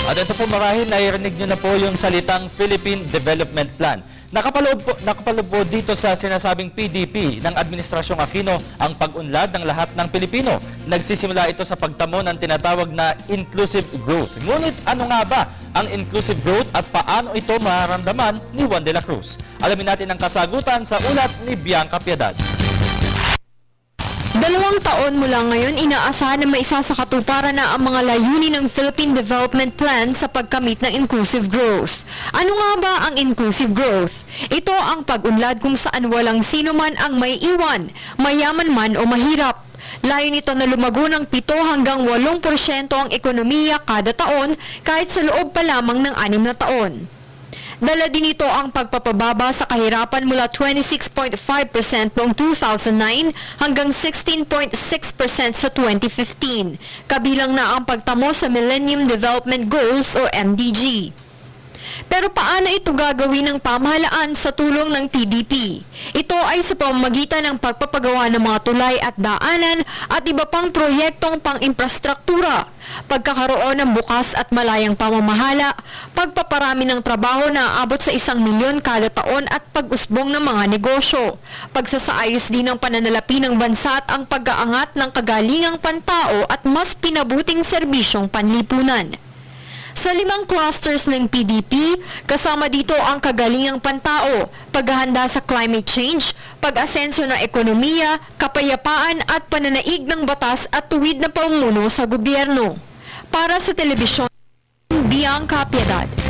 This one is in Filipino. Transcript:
At ito po marahil narinig nyo na po yung salitang Philippine Development Plan. Nakapaloob po dito sa sinasabing PDP ng Administrasyong Aquino ang pag-unlad ng lahat ng Pilipino. Nagsisimula ito sa pagtamo ng tinatawag na inclusive growth. Ngunit ano nga ba ang inclusive growth at paano ito mararamdaman ni Juan de la Cruz? Alamin natin ang kasagutan sa ulat ni Bianca Piedad. 2 taon mula ngayon, inaasahan na maisasakatuparan na ang mga layunin ng Philippine Development Plan sa pagkamit ng inclusive growth. Ano nga ba ang inclusive growth? Ito ang pag-unlad kung saan walang sino man ang may iwan, mayaman man o mahirap. Layo nito na lumago ng 7 hanggang 8% ang ekonomiya kada taon kahit sa loob pa lamang ng 6 na taon. Dala din ito ang pagpapababa sa kahirapan mula 26.5% noong 2009 hanggang 16.6% sa 2015, kabilang na ang pagtamo sa Millennium Development Goals o MDG. Pero paano ito gagawin ng pamahalaan sa tulong ng PDP? Ito ay sa pamamagitan ng pagpapagawa ng mga tulay at daanan at iba pang proyektong pang-infrastruktura, pagkakaroon ng bukas at malayang pamamahala, pagpaparami ng trabaho na aabot sa 1 milyon kada taon at pag-usbong ng mga negosyo, pagsasaayos din ng pananalapi ng bansa at ang pag-aangat ng kagalingang pantao at mas pinabuting serbisyong panlipunan. Sa 5 clusters ng PDP, kasama dito ang kagalingang pantao, paghahanda sa climate change, pag-asenso ng ekonomiya, kapayapaan at pananaig ng batas at tuwid na pamumuno sa gobyerno. Para sa telebisyon, Bianca Piedad.